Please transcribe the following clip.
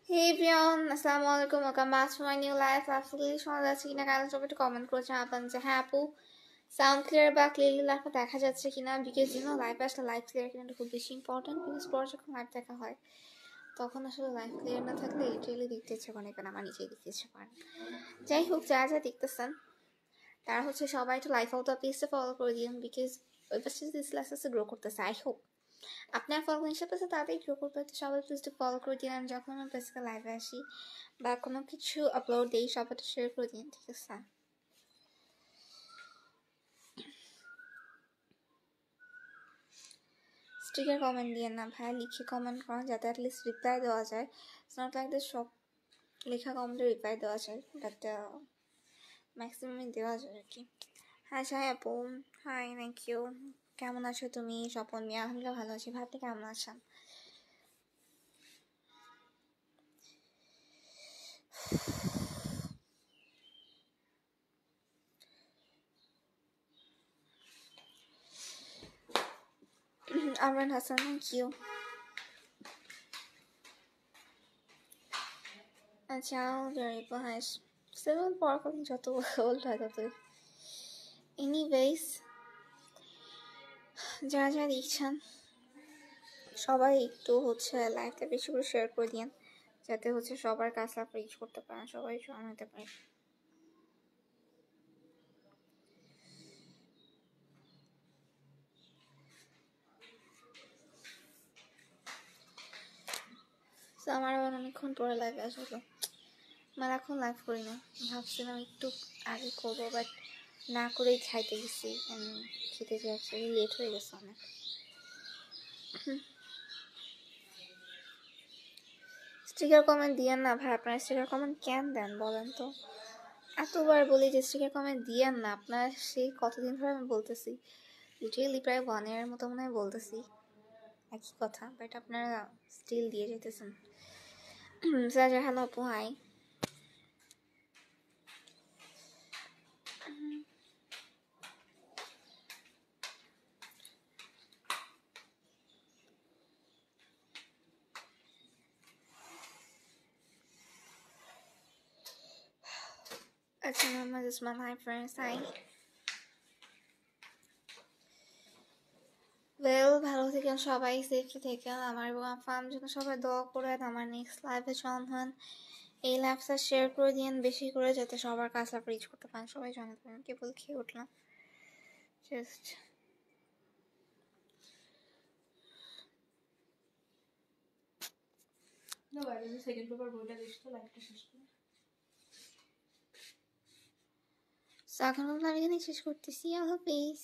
Hey everyone, Assalamu alaikum, welcome back to my new life. Absolutely শোনা যাচ্ছে কিনা কারণ সবাই একটু কমেন্ট করেছেন আপনার যে হ্যাঁ আপু সাউন্ড ক্লিয়ার বা ক্লিয়ারলি লাইফটা দেখা যাচ্ছে কিনা বিকজ লাইফে আসলে লাইফ ক্লিয়ার কিনা খুব বেশি ইম্পর্টেন্ট বিকজ পরে যখন লাইফ দেখা হয় তখন আসলে লাইফ ক্লিয়ার না থাকলে লিটারেলি দেখতে ইচ্ছে করে না আমার নিজেই দেখতে ইচ্ছে করে। যাই হোক যা যা দেখতেছেন তারা হচ্ছে সবাই একটু লাইফ আউট অফ পেজটা ফলো করে দিন বিকজ ওই পাশে দিস লাইসেন্সে গ্রো করতেছে। আই হোপ আপনার ফলোইং পেজে তাড়াতাড়ি গ্রো করবে, তো সবাই প্লিজ একটু ফলো করে দিন। আমি যখন আমার পেজকে লাইভে আসি বা কোনো কিছু আপলোড দিই সবাই একটু শেয়ার করে দিন, ঠিক আছে? স্টিকার কমেন্ট দিয়ে না ভাই, লিখে কমেন্ট করেন যাতে অ্যাটলিস্ট রিপ্লাই দেওয়া যায়। ইটস নট লাইক দ্যাট সব লেখা কমেন্টে রিপ্লাই দেওয়া যায়, বাট ম্যাক্সিমামই দেওয়া যায় আর কি। হ্যাঁ সাই আপু, হাই থ্যাংক ইউ। কেমন আছো তুমি? স্বপন মিয়া, আলহামদুলিল্লাহ ভালো আছি। ভাই আপনি কেমন আছেন? Amran Hasan, thank you. আচ্ছা হাস সেভেন পড়াকালীন যত ওল্ড হয় তত। এনিওয়েজ যারা যারা দেখছেন সবাই একটু হচ্ছে লাইভটা বেশি করে শেয়ার করে দিন যাতে হচ্ছে সবার কাছে আপনারা রিচ করতে পারেন, সবাই জয়েন হতে পারে। তো আমার আবার অনেকক্ষণ পরে লাইভে আসলো, মানে এখন লাইভ করি না, ভাবছিলাম একটু আগে করবো বাট না করেই খাইতে গেছি। খেতে যে অ্যাকচুয়ালি লেট হয়ে গেছে অনেক। স্টিকার কমেন্ট দিয়েন না ভাই, আপনারা স্টিকার কমেন্ট কেন দেন বলেন তো? এতবার বলি যে স্টিকার কমেন্ট দিয়েন না, আপনার সেই কতদিন ধরে আমি বলতেছি, লিটারেলি প্রায় 1 year মতো মনে হয় বলতেছি একই কথা, বাট আপনারা স্টিল দিয়ে যেতেছেন। সাজা হ্যালো আপু, হাই। আচ্ছা Mohammad Isman, hi friends, hi. Well ভালো থেকেন সবাই, সেফলি থেকেন। আমার এবং ফার্ম জন্য সবাই দোয়া করেন, আমার নেক্সট লাইভে জয়েন হন। এই লাইভটা শেয়ার করে দিন বেশি করে যাতে সবার কাছে আপনি রিচ করতে পারেন, সবাই জয়েন করেন। কেবল খেয়ে উঠলাম জাস্ট। সেকেন্ড পেপার বইটা দিস তো লাইভটা শেষ করে। এখন আমি এখানে শেষ করতেছি। আল্লাহ হাফেজ।